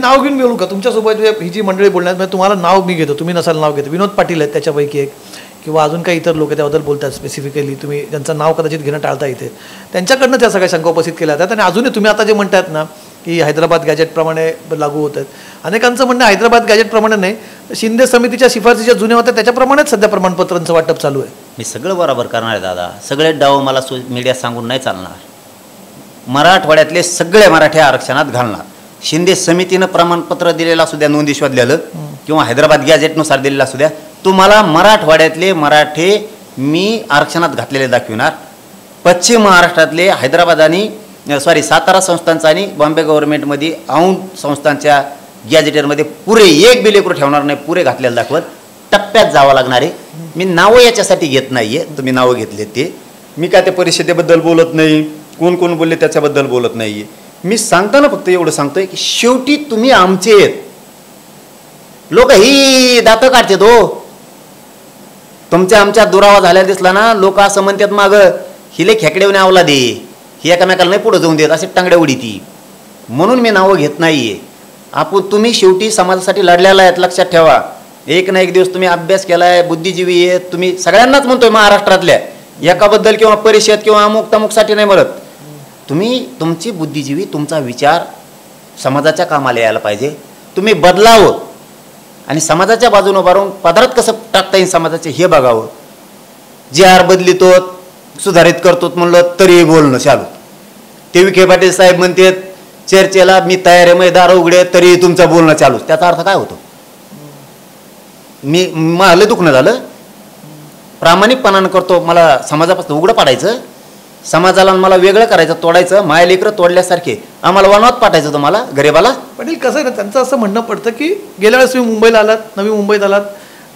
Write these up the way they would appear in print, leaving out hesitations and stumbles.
नाव घेऊन बोलू का तुमच्यासोबत ही जी मंडळी बोलण्यात म्हणजे तुम्हाला नाव मी घेतो, तुम्ही नसाल नाव घेतो. विनोद पाटील आहेत त्याच्यापैकी एक, किंवा अजून काही इतर लोक त्याबद्दल बोलतात स्पेसिफिकली, तुम्ही ज्यांचं नाव कदाचित घेणं टाळता इथे, त्यांच्याकडनं त्या सगळ्या शंका उपस्थित केल्या जातात. आणि अजूनही तुम्ही आता जे म्हणतात ना की हैदराबाद गॅजेटप्रमाणे लागू होत आहेत, अनेकांचं म्हणणं हैदराबाद गॅजेटप्रमाणे नाही, शिंदे समितीच्या शिफारसी जुन्या होत्या त्याच्याप्रमाणेच सध्या प्रमाणपत्रांचं वाटप चालू आहे. मी सगळं बरोबर करणार आहे दादा, सगळे डाव मला मीडिया सांगून नाही चालणार. मराठवाड्यातले सगळे मराठी आरक्षणात घालणार. शिंदे समितीनं प्रमाणपत्र दिलेलं असू द्या, नोंदी शोधलेलं, किंवा हैदराबाद गॅजेटनुसार दिलेलं असू द्या, तुम्हाला मराठवाड्यातले मराठे मी आरक्षणात घातलेले दाखविणार. पश्चिम महाराष्ट्रातले हैदराबाद आणि सातारा संस्थांचा आणि बॉम्बे गव्हर्नमेंटमध्ये औंध संस्थांच्या गॅजेटरमध्ये पुरे एक बी लेकरू ठेवणार नाही, पुरे घातलेलं दाखवत टप्प्यात जावं लागणार आहे. मी नावं याच्यासाठी घेत नाही आहे, तुम्ही नावं घेतले ते, मी काय त्या परिषदेबद्दल बोलत नाही, कोण कोण बोलले त्याच्याबद्दल बोलत नाही आहे. मी सांगताना फक्त एवढं सांगतोय की शेवटी तुम्ही आमचे आहेत. लोक ही दातं काढतात हो, तुमच्या आमच्या दुरावा झाल्या दिसला ना, लोक असं म्हणतात मागं हिले खेकडेवने आवला दे, ही एकामेकाला नाही पुढं जाऊन देत, असे टांगड्या उडी ती. म्हणून मी नावं घेत नाही आहे. आपण तुम्ही शेवटी समाजासाठी लढलेला आहेत, लक्षात ठेवा. एक ना एक दिवस तुम्ही अभ्यास केला आहे, बुद्धिजीवी आहेत तुम्ही, सगळ्यांनाच म्हणतोय महाराष्ट्रातल्या, एकाबद्दल किंवा परिषद किंवा अमुक तमुकसाठी नाही म्हणत. तुम्ही तुमची बुद्धिजीवी, तुमचा विचार समाजाच्या कामाला यायला पाहिजे. तुम्ही बदलावं आणि समाजाच्या बाजूने उभं राहून पदरात कसं टाकता येईल समाजाचे हे बघावं. जे आर बदलितो सुधारित करतो म्हणलं तरी बोलणं चालू. ते विखे पाटील साहेब म्हणतात चर्चेला मी तयार आहे, मैदार उघडे, तरी तुमचं बोलणं चालू. त्याचा अर्थ काय होतो? मला दुखणं झालं, प्रामाणिकपणानं करतो, मला समाजापासून उघडं पाडायचं, समाजाला मला वेगळं करायचं, तोडायचं, माया लेकरं तोडल्यासारखे आम्हाला वनात पाठायचं तुम्हाला गरीबाला. पाटील कसं आहे ना, त्यांचं असं म्हणणं पडतं की गेल्या वेळेस तुम्ही मुंबईला आलात, नवी मुंबईत आलात,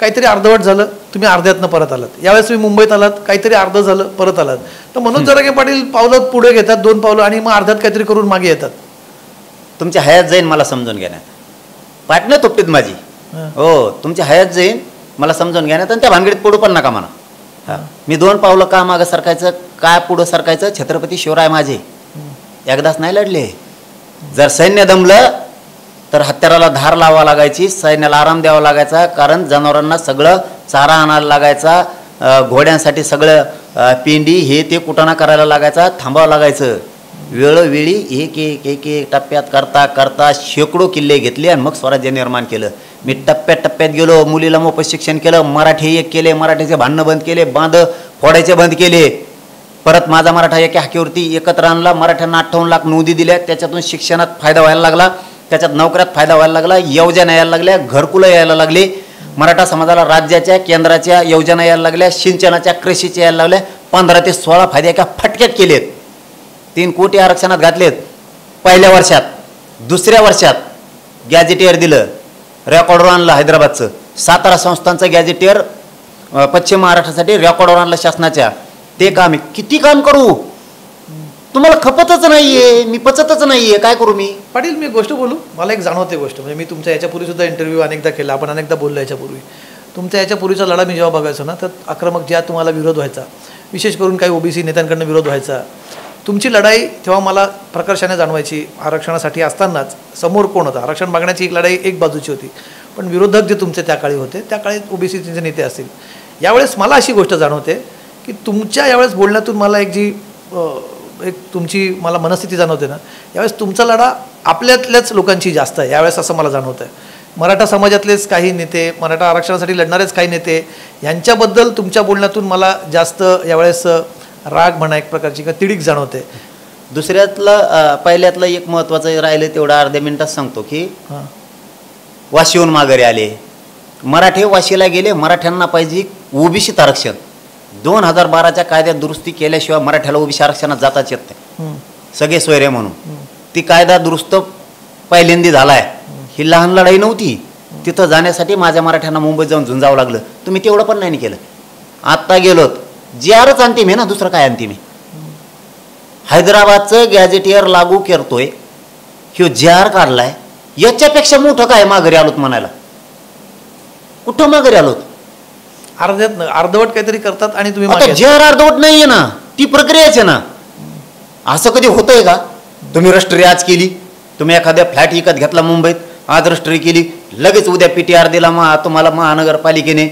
काहीतरी अर्धवट झालं, तुम्ही अर्ध्यातनं परत आलात. यावेळेस तुम्ही मुंबईत आलात, काहीतरी अर्ध झालं, परत आलात. तर मनोज जरांगे पाटील पावलं पुढे घेतात, 2 पावलं, आणि मग अर्ध्यात काहीतरी करून मागे येतात. तुमच्या हयात जाईन मला समजून घेण्यात, पाटणं तुपटीत माझी, हो तुमच्या हयात जाईन मला समजून घेण्यात, आणि त्या भानगडीत पडू पण नका म्हणा. मी 2 पावलं का मागं सरकायचं, काय पुढं सरकायचं? छत्रपती शिवराय माझे एकदाच नाही लढले. जर सैन्य दमलं तर हत्याराला धार लावा लागायची, सैन्याला आराम द्यावा लागायचा, कारण जनावरांना सगळं चारा आणायला लागायचा, घोड्यांसाठी सगळं पेंडी हे ते कुटाणा करायला लागायचा, थांबावं लागायचं. वेळोवेळी एक एक एक एक टप्प्यात करता करता शेकडो किल्ले घेतले आणि मग स्वराज्य निर्माण केलं. मी टप्प्यात टप्प्यात गेलो, मुलीला मोफत शिक्षण केलं, मराठी एक केले, मराठीचे भांडणं बंद केले, बांध फोडायचे बंद केले. परत माझा मराठा एका हाकेवरती एकत्र आणला, मराठ्यांना 58 लाख नोंदी दिल्या, त्याच्यातून शिक्षणात फायदा व्हायला लागला, त्याच्यात नोकऱ्यात फायदा व्हायला लागला, योजना यायला लागल्या, घरकुलं यायला लागले, मराठा समाजाला राज्याच्या केंद्राच्या योजना यायला लागल्या, सिंचनाच्या कृषीच्या यायला लागल्या. 15 ते 16 फायदे एका फटक्यात केलेत. 3 कोटी आरक्षणात घातलेत पहिल्या वर्षात. दुसऱ्या वर्षात गॅजेटियर दिलं, रेकॉर्डवर आणलं हैदराबादचं. सातारा संस्थांचं गॅजेटियर पश्चिम महाराष्ट्रासाठी रेकॉर्डवर आणलं शासनाच्या. ते काम आहे, किती काम करू, तुम्हाला खपतच नाहीये, मी पचतच नाहीये, काय करू मी? पाटील मी गोष्ट बोलू, मला एक जाणवते गोष्ट, म्हणजे मी तुमच्या याच्यापूर्वी सुद्धा इंटरव्ह्यू अनेकदा केला, आपण अनेकदा बोललो याच्यापूर्वी. तुमच्या याच्यापूर्वीचा लढा मी जेव्हा बघायचो ना, तर आक्रमक ज्या तुम्हाला विरोध व्हायचा, विशेष करून काही ओबीसी नेत्यांकडनं विरोध व्हायचा, तुमची लढाई तेव्हा मला प्रकर्षाने जाणवायची. आरक्षणासाठी असतानाच समोर कोण होतं, आरक्षण मागण्याची एक लढाई एक बाजूची होती, पण विरोधक जे तुमचे त्या काळी होते, त्या काळी ओबीसीचे नेते असतील. यावेळेस मला अशी गोष्ट जाणवते की तुमच्या यावेळेस बोलण्यातून मला एक तुमची मला मनस्थिती जाणवते ना, यावेळेस तुमचा लढा आपल्यातल्याच लोकांची जास्त आहे यावेळेस, असं मला जाणवतं आहे. मराठा समाजातलेच काही नेते, मराठा आरक्षणासाठी लढणारेच काही नेते, यांच्याबद्दल तुमच्या बोलण्यातून मला जास्त यावेळेस राग म्हणा एक प्रकारची का तिडीक जाणवते. दुसऱ्यातलं पहिल्यातलं एक महत्त्वाचं राहिलं तेवढं अर्ध्या मिनिटात सांगतो की वाशीहून माघारी आले, मराठे वाशीला गेले, मराठ्यांना पाहिजे ओबीसीत आरक्षण. 2012च्या कायद्यात दुरुस्ती केल्याशिवाय मराठ्याला ओबीसी आरक्षणात जाताच येत नाही, सगळे सोयरे म्हणून. ती कायदा दुरुस्त पहिल्यांदा झालाय. ही लहान लढाई नव्हती, तिथं जाण्यासाठी माझ्या मराठ्यांना मुंबईत जाऊन झुंजावं लागलं. तुम्ही तेवढं पण नाही केलं. आत्ता गेलोत, जी आरच अंतिम आहे ना, दुसरं काय अंतिम आहे? हैदराबादचं गॅजेटियर लागू करतोय, ह्यो जी आर काढलाय, याच्यापेक्षा मोठं काय माघारी आलोत म्हणायला? कुठं माघारी आलोत? अर्धवट काहीतरी करतात आणि तुम्ही जी आर अर्धवट नाहीये ना, ती प्रक्रियाच आहे ना. असं कधी होतंय का? तुम्ही राष्ट्रीय आज केली, तुम्ही एखाद्या फ्लॅट विकत घेतला मुंबईत, आज रजिस्ट्री केली लगेच उद्या PTR दिला तुम्हाला महानगरपालिकेने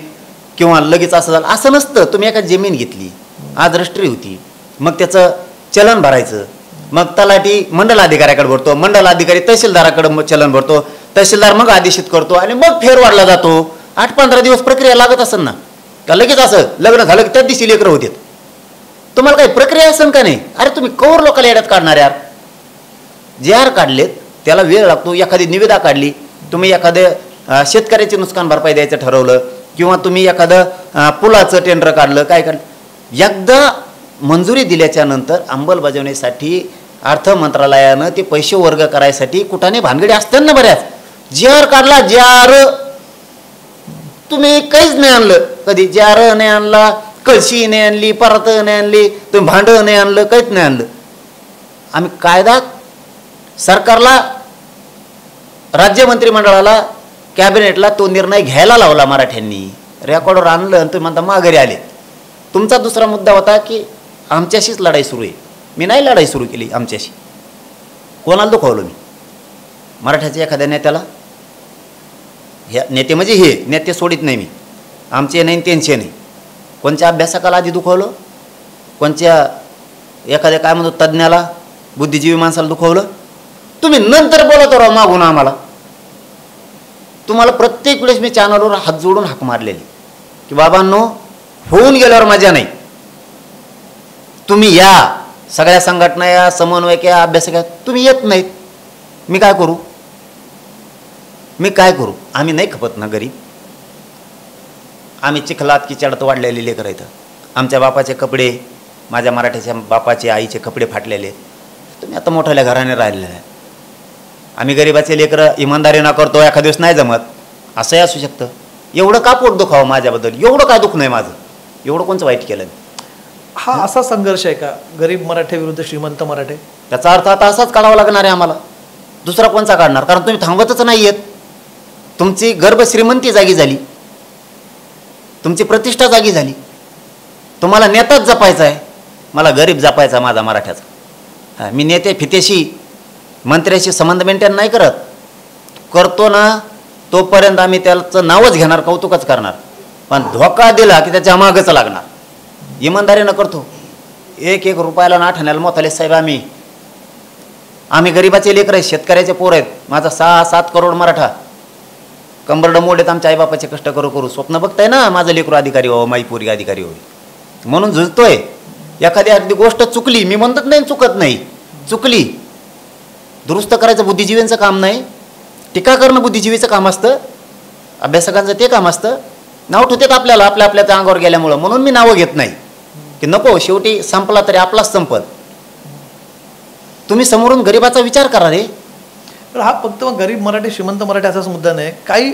किंवा लगेच असं झालं असं नसतं. तुम्ही एका जमीन घेतली आज रजिस्ट्री होती मग त्याचं चलन भरायचं मग तलाठी मंडल अधिकाऱ्याकडे भरतो मंडल अधिकारी तहसीलदाराकडे चलन भरतो तहसीलदार मग आदेशित करतो आणि मग फेरवाढला जातो. 8-15 दिवस प्रक्रिया लागत असेल ना का लगेच असं लग्न झालं की त्याच दिवशी लेकरं होते. तुम्हाला काही प्रक्रिया असेल का नाही. अरे तुम्ही कवर लोकांना येड्यात काढणार यार. JR काढलेत त्याला वेळ लागतो. एखादी निविदा काढली तुम्ही एखाद्या शेतकऱ्याची नुकसान भरपाई द्यायचं ठरवलं किंवा तुम्ही एखादं पुलाचं टेंडर काढलं काय काढलं एकदा मंजुरी दिल्याच्या नंतर अंमलबजावणीसाठी अर्थ मंत्रालयानं ते पैसे वर्ग करायसाठी कुठाने भानगडी असतात ना बऱ्याच. JR काढला JR तुम्ही काहीच नाही आणलं कधी. JR नाही आणला कळशी नाही आणली परत नाही आणली तुम्ही भांड नाही आणलं काहीच नाही आणलं. आम्ही कायदा सरकारला राज्य मंत्रिमंडळाला कॅबिनेटला तो निर्णय घ्यायला लावला मराठ्यांनी. रेकॉर्डवर आणलं आणि तुम्ही म्हणता माघारी आले. तुमचा दुसरा मुद्दा होता की आमच्याशीच लढाई सुरू आहे. मी नाही लढाई सुरू केली आमच्याशी. कोणाला दुखवलं मी मराठ्याच्या एखाद्या नेत्याला. ह्या नेते म्हणजे हे नेते सोडित नाही मी. आमचे नाही त्यांचे नाही. कोणत्या अभ्यासकाला आधी दुखवलं कोणत्या एखाद्या काय म्हणतो तज्ज्ञाला बुद्धिजीवी माणसाला दुखवलं. तुम्ही नंतर बोलत राहा मागून आम्हाला. तुम्हाला प्रत्येक वेळेस मी चॅनलवर हात जोडून हाक मारलेली की बाबांनो होऊन गेल्यावर मजा नाही. तुम्ही या सगळ्या संघटना या समन्वयक या अभ्यासक तुम्ही येत नाहीत. मी काय करू मी काय करू. आम्ही नाही खपत ना गरीब. आम्ही चिखलात किचडत वाढलेले लेकरं इथं. आमच्या बापाचे कपडे माझ्या मराठीच्या बापाचे आईचे कपडे फाटलेले. तुम्ही आता मोठ्या घराने राहिलेले आहे. आम्ही गरिबाचे लेकरं इमानदारीनं करतो एखाद्या दिवस नाही जमत असंही असू शकतं. एवढं का पोट दुखावं माझ्याबद्दल. एवढं काय दुख नाही माझं. एवढं कोणचं वाईट केलं. हा असा संघर्ष आहे का गरीब मराठे विरुद्ध श्रीमंत मराठे. त्याचा अर्थ आता असाच काढावा लागणार आहे आम्हाला. दुसरा कोणचा काढणार. कारण तुम्ही थांबतच नाही आहेत. तुमची गर्भ श्रीमंती जागी झाली. तुमची प्रतिष्ठा जागी झाली. तुम्हाला नेताच जपायचा आहे. मला गरीब जपायचा माझा मराठ्याचा. मी नेते फितेशी मंत्र्याशी संबंध मेंटेन नाही करतो ना तोपर्यंत आम्ही त्याचं नावच घेणार कौतुकच करणार. पण धोका दिला की त्याच्या मागच लागणार. इमानदारीनं करतो. 1-1 रुपयाला ना आठवण्याला मोठाले साहेब आम्ही गरीबाचे लेकर आहेत शेतकऱ्याचे पोर आहेत. माझा 6-7 करोड मराठा कंबरड मोडेत आमच्या आईबापाचे कष्ट करू स्वप्न बघताय ना माझं लेकरू अधिकारी व्हावं माई पोरी अधिकारी होईल म्हणून झुजतोय. एखादी अगदी गोष्ट चुकली मी म्हणत नाही चुकत नाही चुकली दुरुस्त करायचं बुद्धिजीवींचं काम नाही. टीका करणं बुद्धिजीवीचं काम असतं. अभ्यासकांचं ते काम असतं. नाव ठेवतात आपल्याला आपल्या अंगावर गेल्यामुळं म्हणून मी नावं घेत नाही की नको शेवटी संपला तरी आपलाच संपल. तुम्ही समोरून गरीबाचा विचार करा रे. तर हा फक्त मग गरीब मराठी श्रीमंत मराठी असाच मुद्दा नाही. काही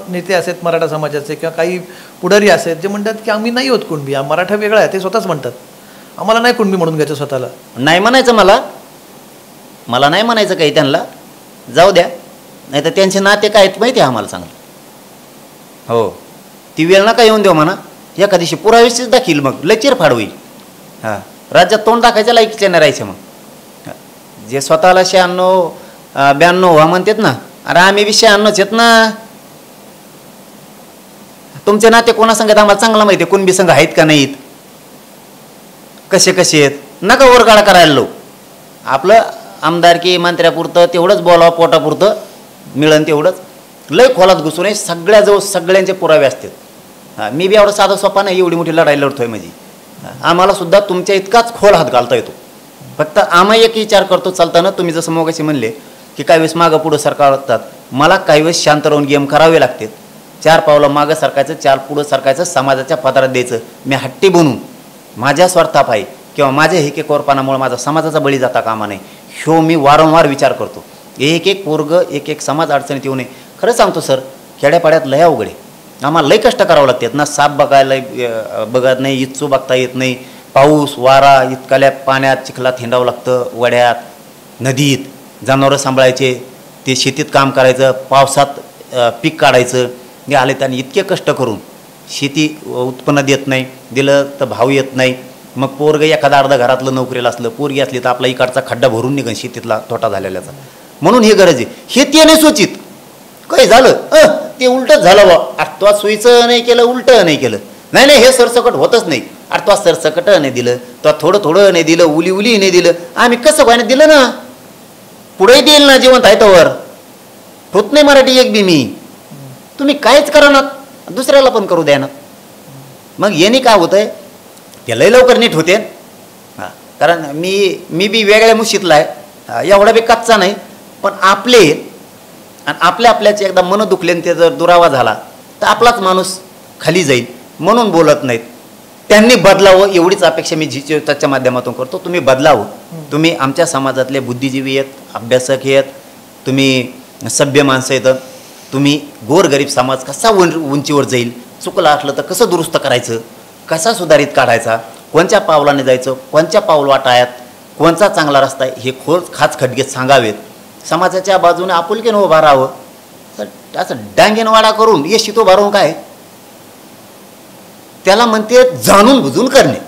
नेते आहेत मराठा समाजाचे किंवा काही पुढारी आहेत जे म्हणतात की आम्ही नाही होत कुणबी. मराठा वेगळा आहे ते स्वतःच म्हणतात. आम्हाला नाही कुणबी म्हणून घ्यायचं स्वतःला. नाही म्हणायचं मला नाही म्हणायचं काही त्यांना जाऊ द्या. नाही तर त्यांचे नाते काय आहेत माहिती आहे आम्हाला चांगलं. हो ती वेळ नका येऊन देऊ म्हणा. एका दिवशी पुरावेशीच दाखील मग लचीर फाड होईल. हां राज्यात तोंड दाखायच्या लायकीचे नाही राहायचे. मग जे स्वतःला 96-92 व्हा म्हणतात ना अरे आम्ही 96 आहेत ना. तुमचे नाते कोणा सांगत आम्हाला चांगला माहिती आहे. कुणबी संघ आहेत का नाहीत कसे आहेत. नका वरगाडा करायला लो. आपलं आमदारकी मंत्र्यापुरतं तेवढंच बोलावं पोटापुरतं मिळन तेवढंच. लय खोलात घुसून आहे. सगळ्याजवळ सगळ्यांचे पुरावे असतात. हां मी बी एवढं साधा सोपा नाही एवढी मोठी लढाई लढतोय म्हणजे. आम्हाला सुद्धा तुमच्या इतकाच खोल हात घालता येतो. फक्त आम्ही एक विचार करतो चालताना तुम्ही जसं मगाशी म्हणले की काही वेळेस मागं पुढं सरकारतात. मला काही वेळेस शांत राहून गेम करावे लागतात. 4 पावलं मागं सरकायचं 4 पुढं सरकायचं समाजाच्या पदारात द्यायचं. मी हट्टी बनून माझ्या स्वार्थापायी किंवा माझ्या हेकेकोरपणामुळे माझा समाजाचा बळी जाता कामा नये ह्यो मी वारंवार विचार करतो. एक पोरग एक समाज अडचणीत येऊ नये. खरं सांगतो सर खेड्यापाड्यात लय अवघड आहे. आम्हाला लय कष्ट करावं लागतात ना. साप बघायला बघत नाही इच्चू बघता येत नाही. पाऊस वारा इतकाल्या पाण्यात चिखलात हिंडावं लागतं. वड्यात नदीत जनावरं सांभाळायचे ते शेतीत काम करायचं पावसात पीक काढायचं. हे आले त्यांनी इतके कष्ट करून शेती उत्पन्न देत नाही. दिलं तर भाव येत नाही. मग पोरग एखादा अर्धा घरातलं नोकरीला असलं पोरगी असली तर आपला इकडचा खड्डा भरून निघन शेतीतला तोटा झालेल्याचा. म्हणून हे गरज आहे. हे ते नाही सोचित काही झालं ते उलटच झालं बा. अरे तो सुईचं नाही केलं, उलटं नाही केलं. नाही नाही, हे सरसकट होतच नाही. अरे तो सरसकट नाही दिलं, तो थोडं थोडं नाही दिलं, उली उली नाही दिलं. आम्ही कसं व्हायला दिलं ना, पुढेही देईल ना, जिवंत आहे तोवर. होत नाही मराठी एक बी मी. तुम्ही काहीच करा ना, दुसऱ्याला पण करू द्या ना. मग याने काय होतंय, त्यालाही लवकर नीट होते. कारण मी बी वेगळ्या मुशीतला आहे, एवढा बी कच्चा नाही. पण आपले आणि आपल्याचे एकदा मन दुखले आणि ते जर दुरावा झाला तर आपलाच माणूस खाली जाईल. म्हणून बोलत नाहीत. त्यांनी बदलावं एवढीच अपेक्षा मी त्याच्या माध्यमातून करतो. तुम्ही बदलावं. तुम्ही आमच्या समाजातले बुद्धिजीवी आहेत, अभ्यासक आहेत, तुम्ही सभ्य माणसं आहेत. तुम्ही गोरगरीब समाज कसा उंचीवर जाईल, चुकलं असलं तर कसं दुरुस्त करायचं, कसा सुधारित काढायचा, कोणत्या पावलाने जायचं, कोणत्या पाऊलवाटा आहेत, कोणचा चांगला रस्ता आहे, हे खास खडगे सांगावेत. समाजाच्या बाजूने आपुलकीनं उभा राहावं. असं डांगेनवाडा करून ये शितो भरवून काय, त्याला म्हणते जाणून बुजून करणे.